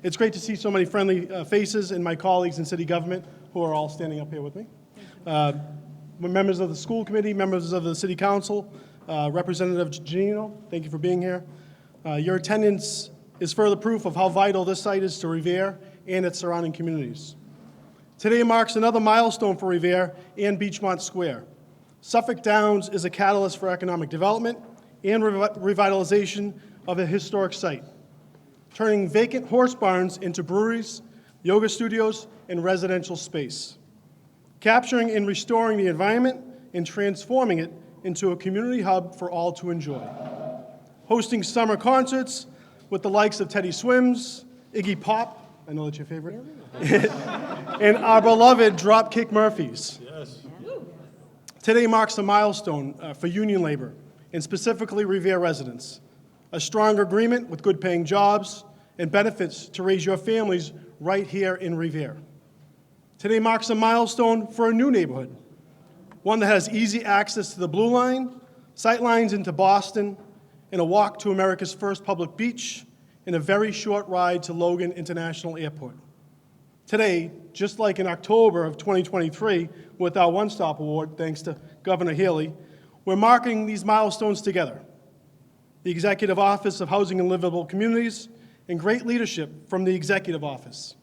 It's great to see so many friendly faces and my colleagues in city government who are all standing up here with me. Members of the school committee, members of the city council, Representative Janino, thank you for being here. Your attendance is further proof of how vital this site is to Revere and its surrounding communities. Today marks another milestone for Revere and Beachmont Square. Suffolk Downs is a catalyst for economic development and revitalization of a historic site, turning vacant horse barns into breweries, yoga studios, and residential space, capturing and restoring the environment and transforming it into a community hub for all to enjoy, hosting summer concerts with the likes of Teddy Swims, Iggy Pop, I know that's your favorite, and our beloved Dropkick Murphys. Yes. Today marks a milestone for union labor, and specifically Revere residents. A stronger agreement with good-paying jobs and benefits to raise your families right here in Revere. Today marks a milestone for a new neighborhood, one that has easy access to the Blue Line, sight lines into Boston, and a walk to America's first public beach, and a very short ride to Logan International Airport. Today, just like in October of 2023 with our One Stop Award, thanks to Governor Healey, we're marking these milestones together. The Executive Office of Housing and Livable Communities, and great leadership from the Executive Office.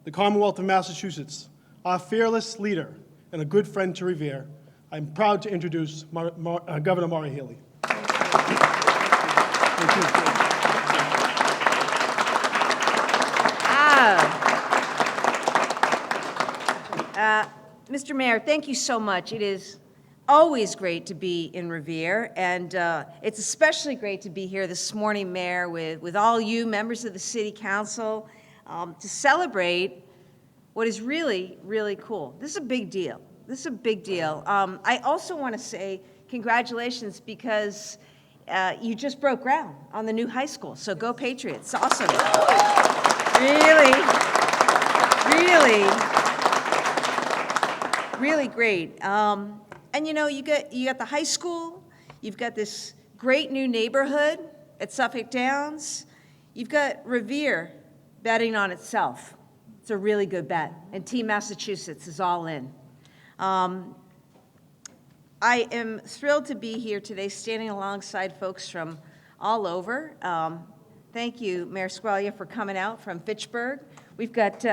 The Commonwealth of Massachusetts, our fearless leader and a good friend to Revere, I'm proud to introduce Governor Maura Healey. Thank you. Mr. Mayor, thank you so much. It is always great to be in Revere, and it's especially great to be here this morning, Mayor, with all you members of the City Council to celebrate what is really, really cool. This is a big deal. This is a big deal. I also want to say congratulations because you just broke ground on the new high school, so go Patriots. Awesome. Really great. And you know, you got the high school, you've got this great new neighborhood at Suffolk Downs, you've got Revere betting on itself. It's a really good bet, and Team Massachusetts is all in. I am thrilled to be here today standing alongside folks from all over. Thank you, Mayor Squalia, for coming out from Fitchburg. We've got,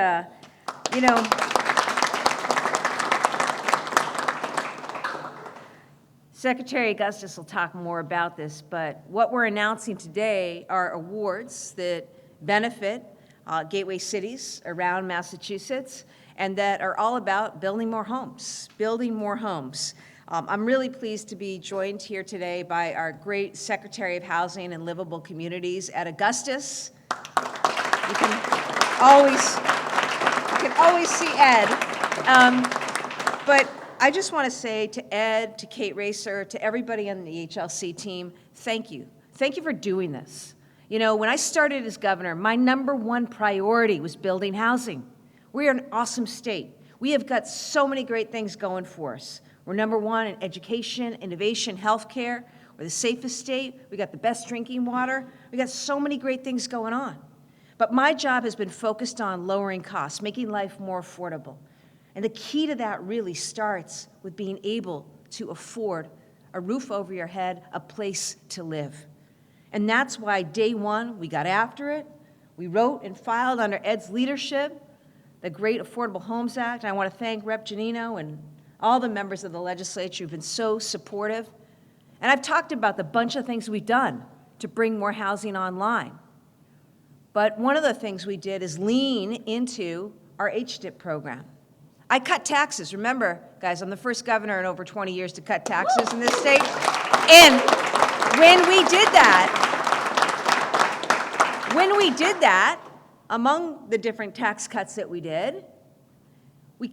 Secretary Augustus will talk more about this, but what we're announcing today are awards that benefit gateway cities around Massachusetts and that are all about building more homes, I'm really pleased to be joined here today by our great Secretary of Housing and Livable Communities at Augustus. You can always see Ed, but I just want to say to Ed, to Kate Racer, to everybody on the HLC team, thank you. Thank you for doing this. You know, when I started as governor, my #1 priority was building housing. We are an awesome state. We have got so many great things going for us. We're #1 in education, innovation, healthcare. We're the safest state. We got the best drinking water. We got so many great things going on. But my job has been focused on lowering costs, making life more affordable. And the key to that really starts with being able to afford a roof over your head, a place to live. And that's why day one, we got after it. We wrote and filed under Ed's leadership the great Affordable Homes Act. I want to thank Rep. Janino and all the members of the legislature who've been so supportive. And I've talked about the bunch of things we've done to bring more housing online. But one of the things we did is lean into our HDIP program. I cut taxes. Remember, guys, I'm the first governor in over 20 years to cut taxes in this state. And when we did that, among the different tax cuts that we did, we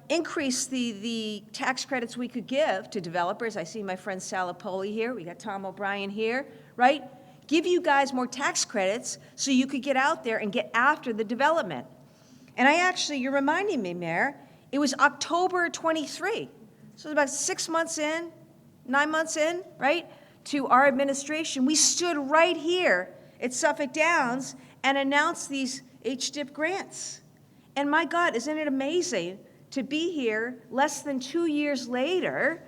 increased the tax credits we could give to developers. I see my friend Salapoli here. We got Tom O'Brien here, right? Give you guys more tax credits so you could get out there and get after the development. And you're reminding me, Mayor, it was October 23. So about 6 months in, 9 months in, right, to our administration. We stood right here at Suffolk Downs and announce these HDIP grants. And my God, isn't it amazing to be here less than 2 years later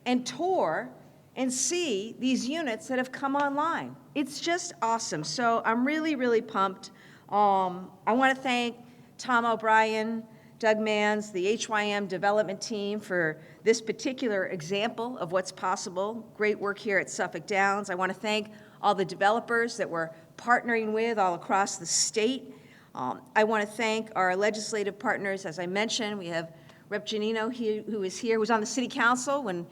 and tour and see these units that have come online. It's just awesome. So I'm really, really pumped. I want to thank Tom O'Brien, Doug Manns, the HYM development team for this particular example of what's possible. Great work here at Suffolk Downs. I want to thank all the developers that we're partnering with all across the state. I want to thank our legislative partners. As I mentioned, we have Rep. Giannino, who is here, who was on the City Council when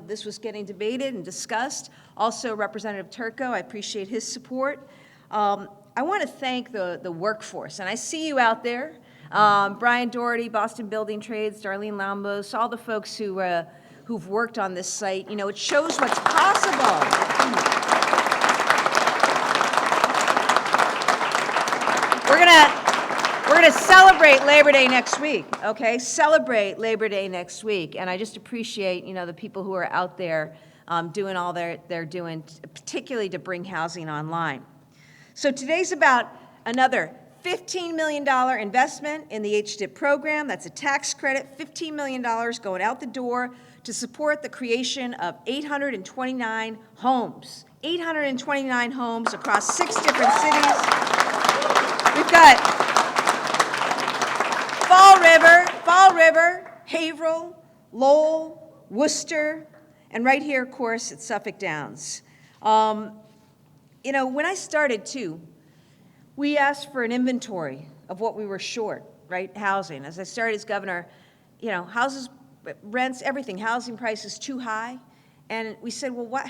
this was getting debated and discussed. Also, Representative Turco, I appreciate his support. I want to thank the workforce, and I see you out there. Brian Doherty, Boston Building Trades, Darlene Lambos, all the folks who've worked on this site. It shows what's possible. We're gonna celebrate Labor Day next week, okay? Celebrate Labor Day next week, and I just appreciate, the people who are out there doing all they're doing, particularly to bring housing online. So today's about another $15 million investment in the HDIP program. That's a tax credit, $15 million going out the door to support the creation of 829 homes. 829 homes across 6 different cities. We've got Fall River, Haverhill, Lowell, Worcester, and right here, of course, at Suffolk Downs. When I started, too, we asked for an inventory of what we were short, right, housing. As I started as governor, houses, rents, everything, housing prices too high. And we said, well,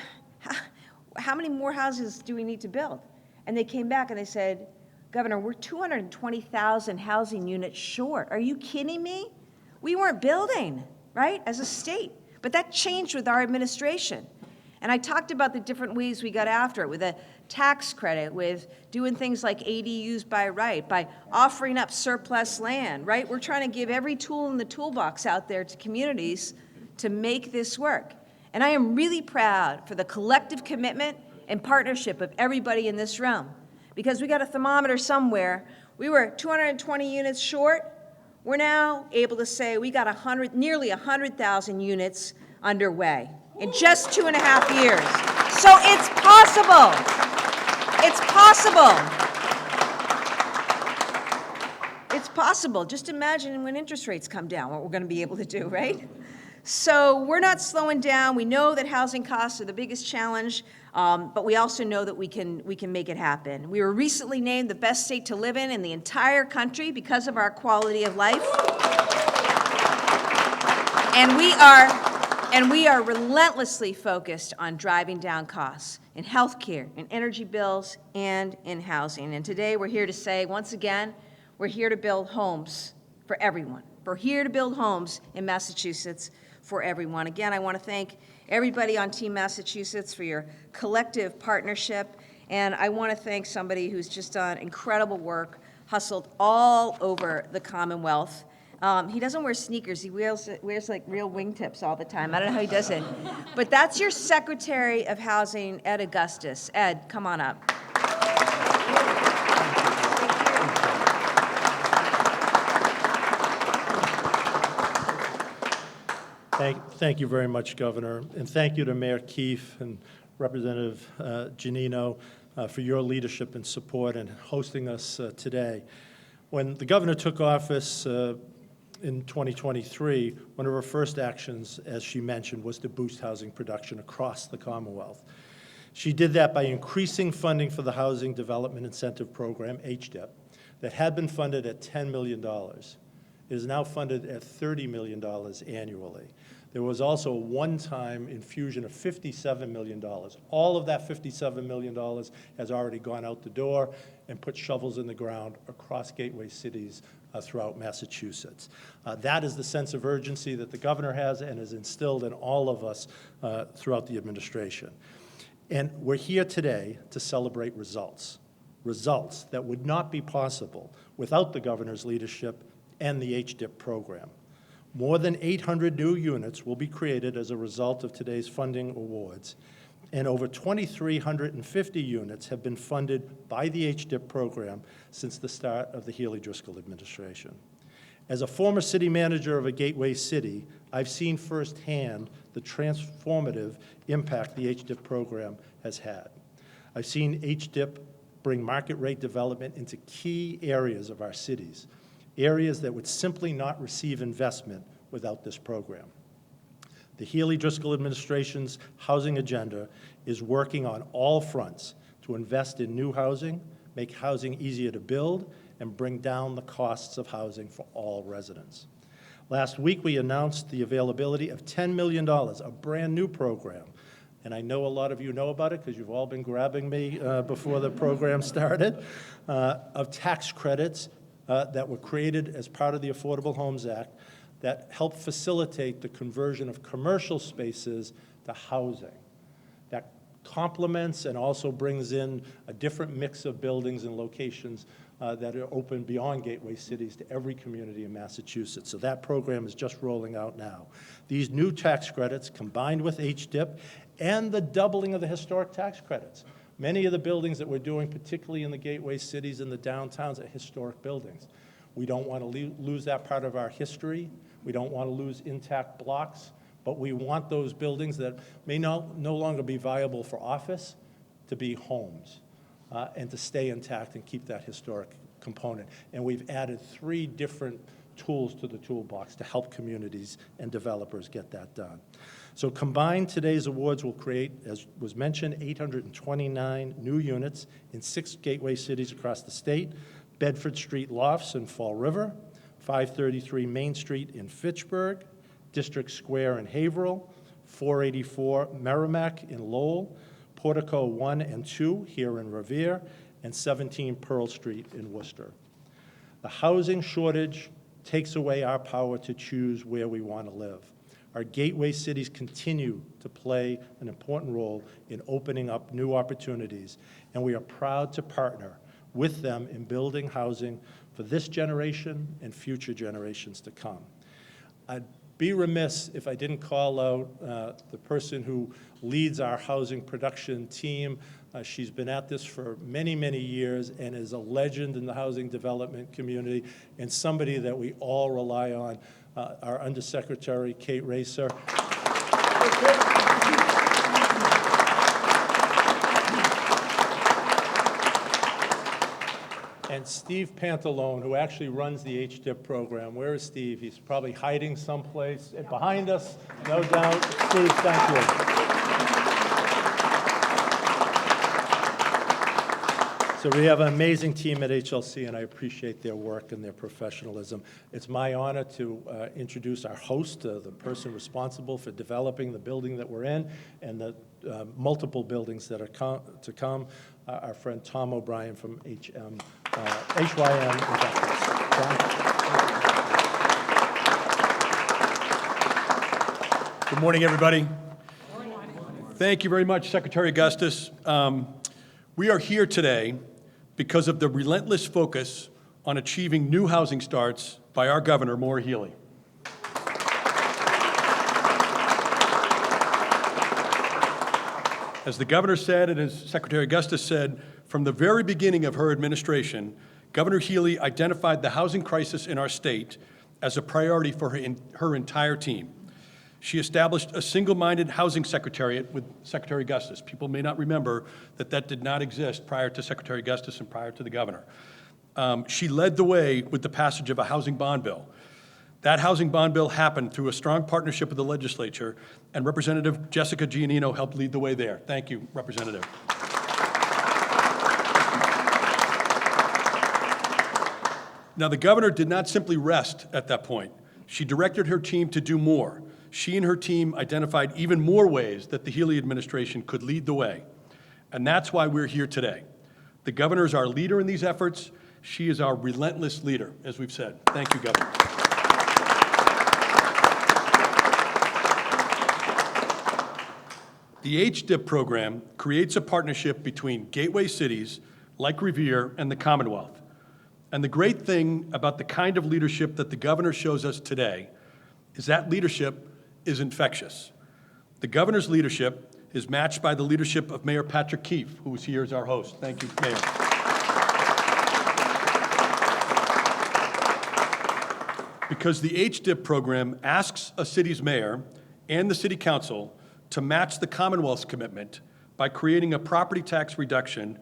how many more houses do we need to build? And they came back and they said, Governor, we're 220,000 housing units short. Are you kidding me? We weren't building, right, as a state. But that changed with our administration. And I talked about the different ways we got after it, with a tax credit, with doing things like ADUs by right, by offering up surplus land, right? We're trying to give every tool in the toolbox out there to communities to make this work. And I am really proud for the collective commitment and partnership of everybody in this room. Because we got a thermometer somewhere. We were 220 units short. We're now able to say we got nearly 100,000 units underway in just 2.5 years. So it's possible. It's possible. It's possible. Just imagine when interest rates come down, what we're going to be able to do, right? So we're not slowing down. We know that housing costs are the biggest challenge, but we also know that we can make it happen. We were recently named the best state to live in the entire country because of our quality of life. And we are relentlessly focused on driving down costs in healthcare, in energy bills, and in housing. And today we're here to say, once again, we're here to build homes for everyone. We're here to build homes in Massachusetts for everyone. Again, I want to thank everybody on Team Massachusetts for your collective partnership. And I want to thank somebody who's just done incredible work, hustled all over the Commonwealth. He doesn't wear sneakers. He wears like real wingtips all the time. I don't know how he does it. But that's your Secretary of Housing, Ed Augustus. Ed, come on up. Thank you very much, Governor, and thank you to Mayor Keefe and Representative Giannino for your leadership and support in hosting us today. When the governor took office in 2023, one of her first actions, as she mentioned, was to boost housing production across the Commonwealth. She did that by increasing funding for the Housing Development Incentive Program, HDIP, that had been funded at $10 million. It is now funded at $30 million annually. There was also a one-time infusion of $57 million. All of that $57 million has already gone out the door and put shovels in the ground across gateway cities throughout Massachusetts. That is the sense of urgency that the governor has and has instilled in all of us throughout the administration. And we're here today to celebrate results that would not be possible without the governor's leadership and the HDIP program. More than 800 new units will be created as a result of today's funding awards, and over 2,350 units have been funded by the HDIP program since the start of the Healey-Driscoll administration. As a former city manager of a gateway city, I've seen firsthand the transformative impact the HDIP program has had. I've seen HDIP bring market rate development into key areas of our cities, areas that would simply not receive investment without this program. The Healey-Driscoll administration's housing agenda is working on all fronts to invest in new housing, make housing easier to build, and bring down the costs of housing for all residents. Last week, we announced the availability of $10 million, a brand-new program. And I know a lot of you know about it because you've all been grabbing me before the program started, of tax credits that were created as part of the Affordable Homes Act that help facilitate the conversion of commercial spaces to housing. That complements and also brings in a different mix of buildings and locations that are open beyond gateway cities to every community in Massachusetts. So that program is just rolling out now. These new tax credits, combined with HDIP and the doubling of the historic tax credits. Many of the buildings that we're doing, particularly in the gateway cities and the downtowns, are historic buildings. We don't want to lose that part of our history. We don't want to lose intact blocks, but we want those buildings that may no longer be viable for office to be homes and to stay intact and keep that historic component. And we've added 3 different tools to the toolbox to help communities and developers get that done. So combined, today's awards will create, as was mentioned, 829 new units in 6 gateway cities across the state: Bedford Street Lofts in Fall River, 533 Main Street in Fitchburg, District Square in Haverhill, 484 Merrimack in Lowell, Portico 1 and 2 here in Revere, and 17 Pearl Street in Worcester. The housing shortage takes away our power to choose where we want to live. Our gateway cities continue to play an important role in opening up new opportunities, and we are proud to partner with them in building housing for this generation and future generations to come. I'd be remiss if I didn't call out the person who leads our housing production team. She's been at this for many, many years and is a legend in the housing development community and somebody that we all rely on, our Undersecretary, Kate Racer. And Steve Pantalone, who actually runs the HDIP program. Where is Steve? He's probably hiding someplace behind us, no doubt. Steve, thank you. So we have an amazing team at HLC, and I appreciate their work and their professionalism. It's my honor to introduce our host, the person responsible for developing the building that we're in and the multiple buildings that are to come, our friend Tom O'Brien from HYM Investments. Good morning, everybody. Thank you very much, Secretary Augustus. We are here today because of the relentless focus on achieving new housing starts by our governor, Maura Healey. As the governor said, and as Secretary Augustus said, from the very beginning of her administration, Governor Healey identified the housing crisis in our state as a priority for her entire team. She established a single-minded housing secretariat with Secretary Augustus. People may not remember that that did not exist prior to Secretary Augustus and prior to the governor. She led the way with the passage of a housing bond bill. That housing bond bill happened through a strong partnership with the legislature, and Representative Jessica Giannino helped lead the way there. Thank you, Representative. Now, the governor did not simply rest at that point. She directed her team to do more. She and her team identified even more ways that the Healey administration could lead the way. And that's why we're here today. The governor is our leader in these efforts. She is our relentless leader, as we've said. Thank you, Governor. The HDIP program creates a partnership between gateway cities like Revere and the Commonwealth. And the great thing about the kind of leadership that the governor shows us today is that leadership is infectious. The governor's leadership is matched by the leadership of Mayor Patrick Keefe, who is here as our host. Thank you, Mayor. Because the HDIP program asks a city's mayor and the city council to match the Commonwealth's commitment by creating a property tax reduction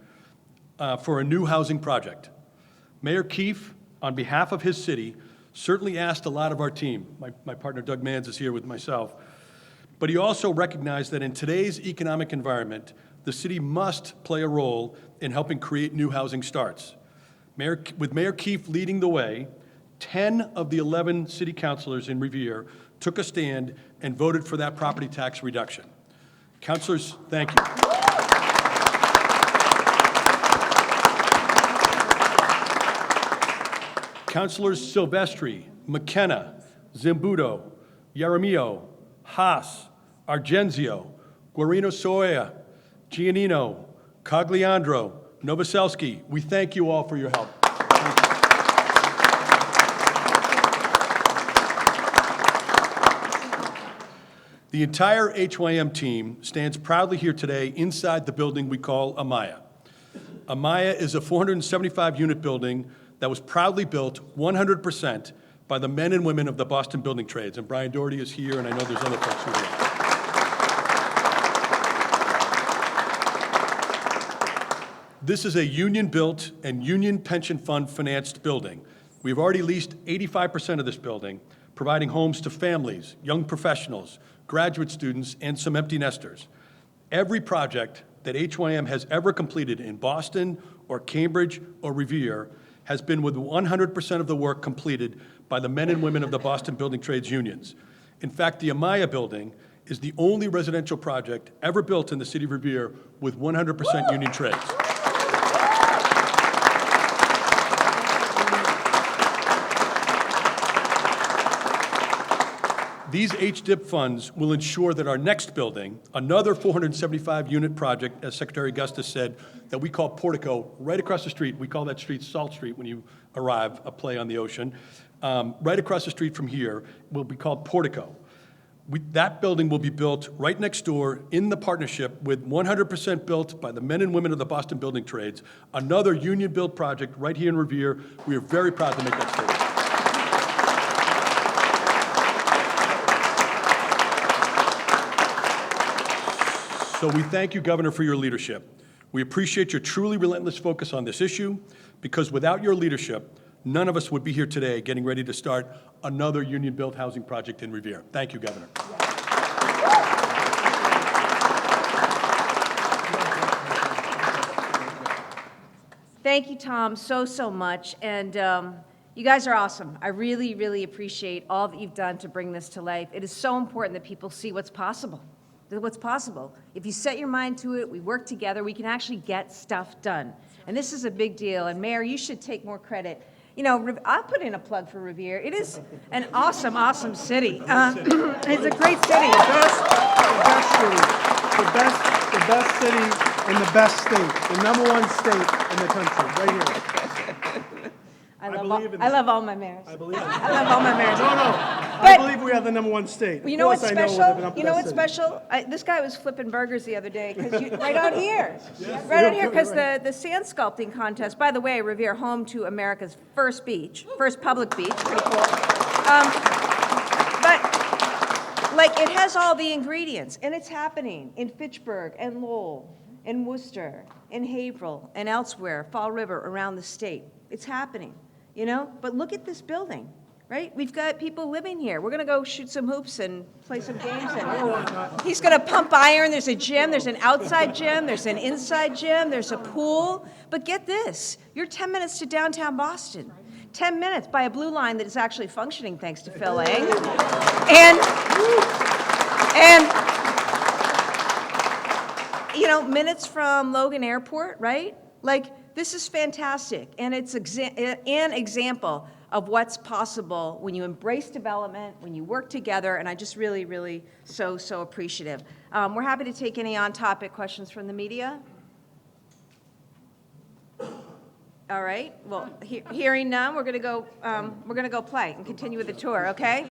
for a new housing project. Mayor Keefe, on behalf of his city, certainly asked a lot of our team. My partner Doug Manns is here with myself. But he also recognized that in today's economic environment, the city must play a role in helping create new housing starts. With Mayor Keefe leading the way, 10 of the 11 city councilors in Revere took a stand and voted for that property tax reduction. Councilors, thank you. Councilors Silvestri, McKenna, Zimbudo, Yaramillo, Haas, Argenzio, Guarino Soya, Giannino, Cogliandro, Novoselsky, we thank you all for your help. The entire HYM team stands proudly here today inside the building we call Amaya. Amaya is a 475-unit building that was proudly built 100% by the men and women of the Boston building trades. And Brian Doherty is here, and I know there's other folks who are. This is a union-built and union pension fund financed building. We've already leased 85% of this building, providing homes to families, young professionals, graduate students, and some empty nesters. Every project that HYM has ever completed in Boston or Cambridge or Revere has been with 100% of the work completed by the men and women of the Boston Building Trades unions. In fact, the Amaya Building is the only residential project ever built in the city of Revere with 100% union trades. These HDIP funds will ensure that our next building, another 475-unit project, as Secretary Augustus said, that we call Portico, right across the street. We call that street Salt Street when you arrive, a play on the ocean. Right across the street from here will be called Portico. That building will be built right next door in the partnership with 100% built by the men and women of the Boston Building Trades. Another union-built project right here in Revere. We are very proud to make that statement. So we thank you, Governor, for your leadership. We appreciate your truly relentless focus on this issue, because without your leadership, none of us would be here today getting ready to start another union-built housing project in Revere. Thank you, Governor. Thank you, Tom, so much. And you guys are awesome. I really, really appreciate all that you've done to bring this to life. It is so important that people see what's possible. If you set your mind to it, we work together, we can actually get stuff done. And this is a big deal. And Mayor, you should take more credit. You know, I'll put in a plug for Revere. It is an awesome, awesome city. It's a great city. The best city in the best state, the #1 state in the country, right here. I love all my mayors. I believe it. I love all my mayors. No, I believe we are the #1 state. You know what's Of course I special? we're the You know what's best city. special? This guy was flipping burgers the other day, right out here. Right out here, because the sand sculpting contest, by the way, Revere, home to America's first public beach, pretty cool. But, like, it has all the ingredients, and it's happening in Fitchburg and Lowell, in Worcester, in Haverhill, and elsewhere, Fall River, around the state. It's happening, you know? But look at this building. Right? We've got people living here. We're going to go shoot some hoops and play some games. And he's going to pump iron. There's a gym. There's an outside gym. There's an inside gym. There's a pool. But get this. You're 10 minutes to downtown Boston. 10 minutes by a blue line that is actually functioning thanks to Phil Lang. And you know, minutes from Logan Airport, right? Like, this is fantastic. And it's an example of what's possible when you embrace development, when you work together, and I just really, really so appreciative. We're happy to take any on-topic questions from the media. All right, well, hearing none, we're gonna go play and continue with the tour, okay?